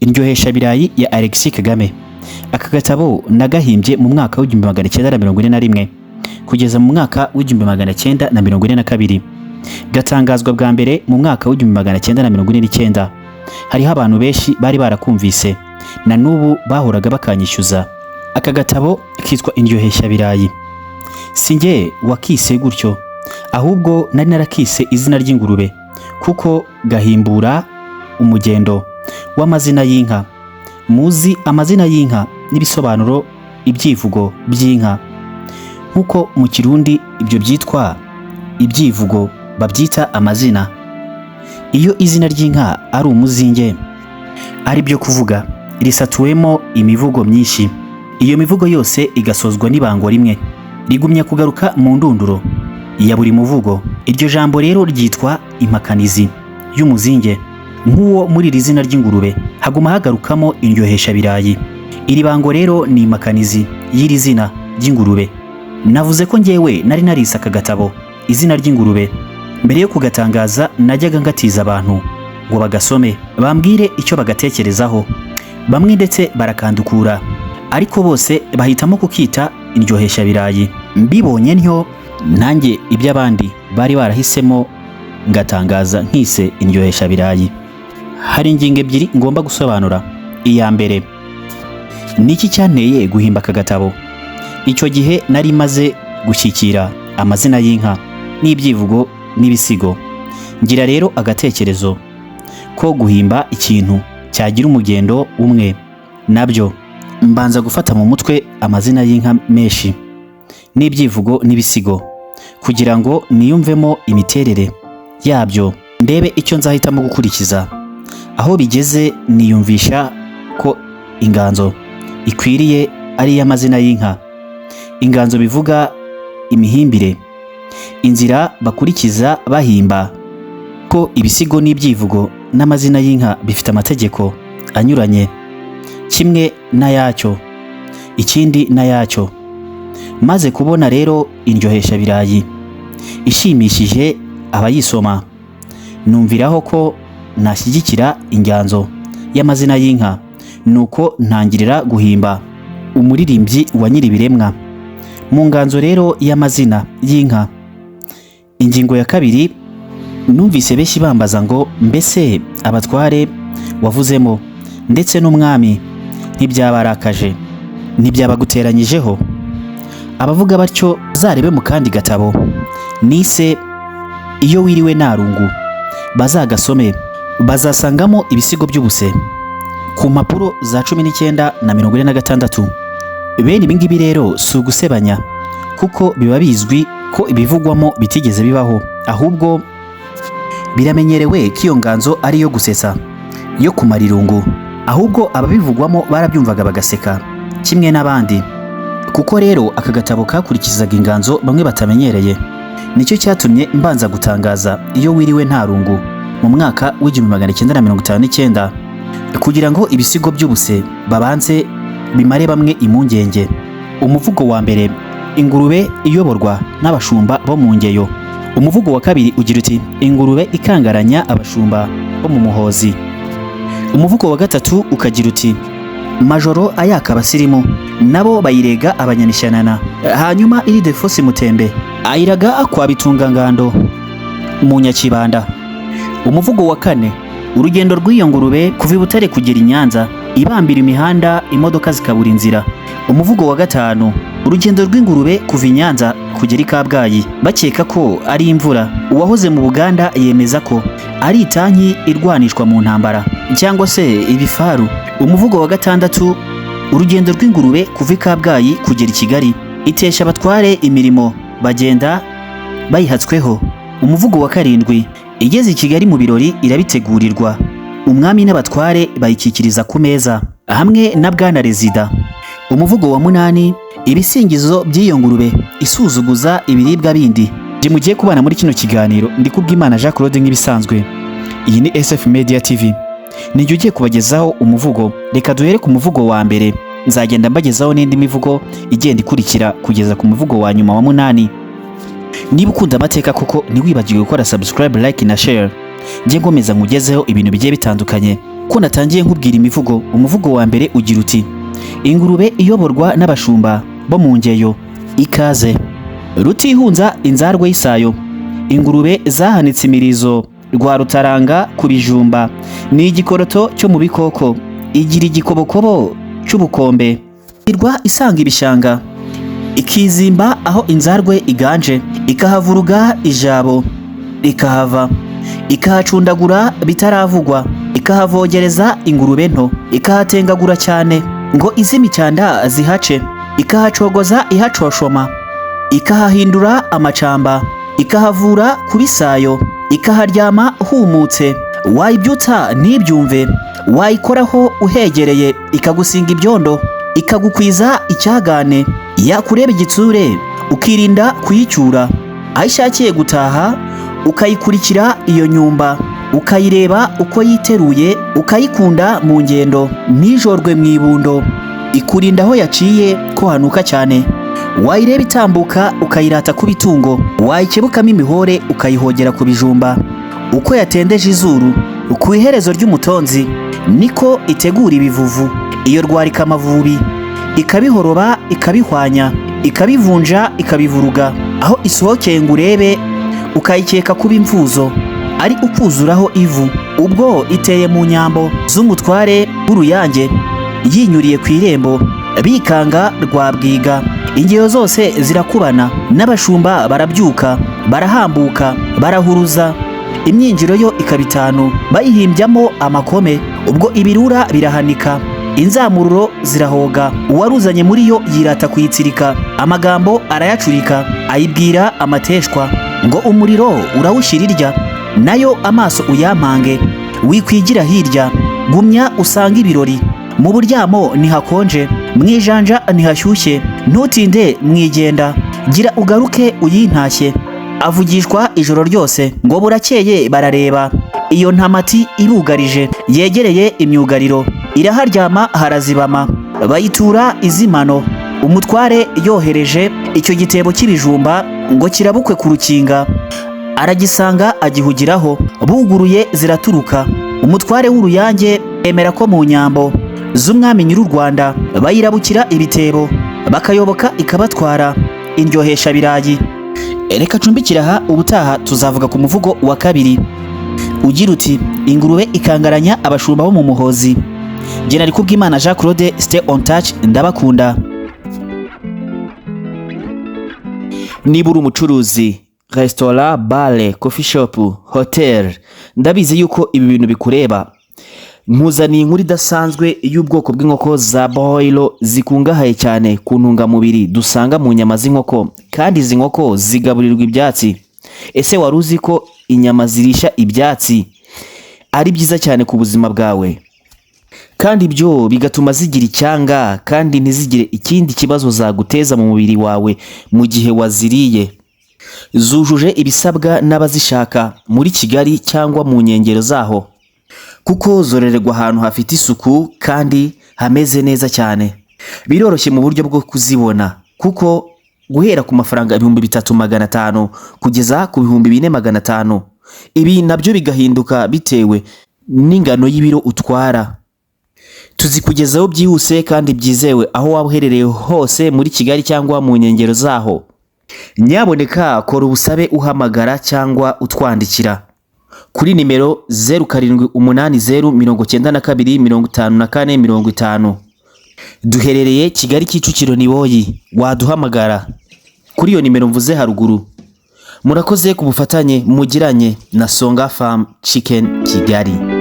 Indyoheshabirayi ya Alexis Kagame. Aka gatabo nagahimbye mu mwaka w'1941 kugeza mu mwaka w'1942. Gatangazwa bwa mbere mu mwaka w'1949. Hariho abantu benshi bari barakumvise na nubu bahoraga bakanyishyuza. Aka gatabo kitwa Indyoheshabirayi. Singe wakise gutyo, ahubwo nari narakise izina ry'ingurube kuko gahimbura umugendo w'amazina y'inka. Muzi amazina y'inka n'ibisobanuro ibyivugo by'inka, nkuko mu Kirundi ibyo byitwa ibyivugo babyita amazina. Iyo izina ry'inka ari umuzinge, ari byo kuvuga, risatuwemo imivugo myinshi. Iyo mivugo yose igasozwa n'ibango rimwe rigumya kugaruka mu ndunduro ya buri muvugo. Iryo jambo rero ryitwa impakanizi y'umuzinge. Nk'uwo muri iri zina ry'ingurube haguma hagarukamo indyoheshabirayi. Iri bango rero ni impakanizi y'iri zina ry'ingurube. Navuze ko ngewe nari narise aka gatabo izina ry'ingurube. Mbere yo kugatangaza najyaga ngatiza abantu ngo bagasome bambwire icyo bagatekerezaho. Bamwe ndetse barakandukura, ariko bose bahitamo kukita indyoheshabirayi. Mbibonye ntyo nanjye iby'abandi bari barahisemo ngatangaza nkise indyoheshabirayi. Hari ingingo ebyiri ngomba gusobanura. Iya mbere, niki cyanteye guhimba aka gatabo? Icyo gihe nari maze gushyikira amazina y'inka n'ibyivugo n'ibisigo. Ngira rero agatekerezo ko guhimba ikintu cyagira umugendo umwe. Nabyo mbanza gufata mu mutwe amazina y'inka menshi n'ibyivugo n'ibisigo kugira ngo niyumvemo imiterere yabyo, ndebe icyo nzahitamo gukurikiza. Aho bigeze niyumvisha ko inganzo ikwiriye ari y'amazina y'inka. Inganzo bivuga imihimbire, inzira bakurikiza bahimba. Ko ibisigo n'ibyivugo n'amazina y'inka bifite amategeko anyuranye, kimwe n'ayacyo ikindi n'ayacyo. Maze kubona rero indyoheshabirayi ishimishije abayisoma, numviraho ko nashyigikira inganzo y'amazina y'inka, nuko ntangirira guhimba umuririmbyi wa nyiribiremwa mu nganzo rero y'amazina y'inka. Ingingo ya kabiri, numvise benshi bambaza ngo mbese abatware wavuzemo ndetse n'umwami ntibyabarakaje, ntibyabaguteranyijeho? Abavuga batyo zarebe mu kandi gatabo nise iyo wiriwe narungu, bazagasome bazasangamo ibisigo by'ubuse ku mpapuro za 19 na 46. Bene ibi ngibi rero si ugusebanya, kuko biba bizwi ko ibivugwamo bitigeze bibaho, ahubwo biramenyerewe ko iyo nganzo ari yo gusetsa, yo kumara irungu. Ahubwo ababivugwamo barabyumvaga bagaseka kimwe n'abandi. Kuko rero aka gatabo kakurikizaga inganzo bamwe batamenyereye. Nicyo cyatumye mbanza gutangaza iyo wiriwe ntarungu mu mwaka w'1959 kugira ngo ibisigo by'ubuse babanze bimare bamwe impungenge. Umuvugo wa mbere, ingurube iyoborwa n'abashumba bo mu ngeyo. Umuvugo wa kabiri ugira uti ingurube ikangaranya abashumba bo mu muhozi. Umuvugo wa gatatu ukagira uti majoro ayaka abasirimu nabo bayirega abanyanishanana. Hanyuma iri defosi mutembe ayiraga kwa bitungangando mu Nyakibanda. Umuvugo wa kane, urugendo rw'iyo ngurube kuva i Butare kugera i Nyanza ibambira imihanda imodoka zikabura inzira. Umuvugo wa gatanu, urugendo rw'ingurube kuva i Nyanza kugera i Kabgayi bakeka ko ari imvura. Uwahoze mu Buganda yemeza ko ari itanki irwanishwa mu ntambara cyangwa se ibifaru. Umuvugo wa gatandatu, urugendo rw'ingurube kuva i Kabgayi kugera i Kigali itesha abatware imirimo bagenda bayihatsweho. Umuvugo wa karindwi, igeze i Kigali mu birori irabitegurirwa, umwami n'abatware bayikikiriza ku meza hamwe na bwana rezida. Umuvugo wa munani, ibisingizo by'iyo ngurube isuzuguza ibiribwa bindi. Je mugiye kubana muri kino kiganiro ndi kubw'Imana Jean Claude nk'ibisanzwe. Iyi ni SF Media TV. Nijye ugiye kubagezaho umuvugo. Reka duhere ku muvugo wa mbere, nzagenda mbagezaho n'indi mivugo igenda ikurikira kugeza ku muvugo wa nyuma wa munani. Niba ukunda amateka koko ntiwibagirwe gukora subscribe, like na share. Ngiye ngomeza nkugezeho ibintu bigiye bitandukanye. ko natangiye nkubwira imivugo. Umuvugo wa mbere ugira uti: ingurube iyoborwa n'abashumba bo mu ngeyo. Ikaze. Rutihunza inzarwe y'isayo. Ingurube zahanitse imirizo rwa rutaranga ku bijumba. Ni igikoroto cyo mu bikoko. Igira igikobokobo cy'ubukombe. Irwa isanga ibishanga. Ikizimba aho inzarwe iganje. Ikahavuruga ijabo. Ikahava. Ikahacundagura bitaravugwa. Ikahavogereza ingurube nto. Ikahatengagura cyane ngo iz'imicyanda zihace. Ikahacogoza ihacoshoma. Ikahahindura amacamba. Ikahavura kubisayo. Ikaharyama humutse. Wayibyutsa ntibyumve. Wayikoraho uhegereye ikagusinga ibyondo. Ikagukwiza icyagane. Yakureba igitsure ukirinda kuyicyura. Ayishakiye gutaha ukayikurikira iyo nyumba. Ukayireba uko yiteruye. Ukayikunda mu ngendo. Nijorwe mu ibundo. Ikurinda aho yaciye ko hanuka cyane. Wayireba itambuka ukayirata ku bitungo. Wayikebukamo imihore ukayihogera ku bijumba. Uko yatendeje izuru ku iherezo ry'umutonzi niko itegura ibivuvu. Iyo rwarika amavubi ikabihoroba ikabihwanya ikabivunja ikabivuruga. Aho isohokeye ngo urebe ukayikeka kuba imvuzo ari ukuzuraho ivu. Ubwo iteye mu nyambo z'umutware w'uruyange yinyuriye ku irembo bikanga rwabwiga. Ingeyo zose zirakubana n'abashumba barabyuka barahambuka barahuruza. Imyinjiro yo ikabitanu bayihimbyamo amakome. Ubwo ibirura birahanika inzamururo zirahoga. Uwaruzanye muri yo yirata kuyitsirika. Amagambo arayacurika ayibwira amateshwa ngo umuriro urawushyira irya. Nayo amaso uyampange wikwigira hirya. Gumya usanga ibirori. Mu buryamo ntihakonje, mu ijanja ntihashyushye. Ntutinde mwigenda, gira ugaruke uyintashye. Avugishwa ijoro ryose ngo burakeye barareba. Iyo ntamati ibugarije yegereye imyugariro. Iraharyama harazibama bayitura izimano. Umutware yohereje icyo gitebo cy'ibijumba ngo kirabukwe ku rukinga. Aragisanga agihugiraho. Buguruye ziraturuka. Umutware w'uruyange yemera ko mu nyambo z'umwami nyir'u Rwanda bayirabukira ibitebo bakayoboka ikabatwara. Indyohesha birayi. Reka cumbikira aha, ubutaha tuzavuga ku muvugo wa kabiri ugira uti: ingurube ikangaranya abashumba bo mu muhozi. Jye nari kubw'Imana Jean Claude. Stay on touch. Ndabakunda. Niba uri umucuruzi, restaurant, bare, coffee shop, hotel, ndabizi yuko ibi bintu bikureba. Nkuzaniye inkuru idasanzwe y'ubwoko bw'inkoko za broiler zikungahaye cyane ku ntungamubiri dusanga mu nyama z'inkoko, kandi izi nkoko zigaburirwa ibyatsi. Ese wari uzi ko inyama zirisha ibyatsi ari byiza cyane ku buzima bwawe, kandi ibyo bigatuma zigira icyanga kandi ntizigire ikindi kibazo zaguteza mu mubiri wawe mu gihe waziriye? Zujuje ibisabwa n'abazishaka muri Kigali cyangwa mu nkengero zaho, kuko zororerwa ahantu hafite isuku kandi hameze neza cyane. Biroroshye mu buryo bwo kuzibona, kuko guhera ku mafaranga 3,500 kugeza ku 4,500. Ibi nabyo bigahinduka bitewe n'ingano y'ibiro utwara. Tuzikugezaho byihuse kandi byizewe aho waba uherereye hose muri Kigali cyangwa mu nkengero zaho. Nyaboneka kora ubusabe uhamagara cyangwa utwandikira kuri nimero 0780925450. Duherereye Kigali Kicukiro Niboyi. Waduhamagara kuri iyo nimero mvuze haruguru. Murakoze ku bufatanye mugiranye na Songa Farm Chicken Kigali.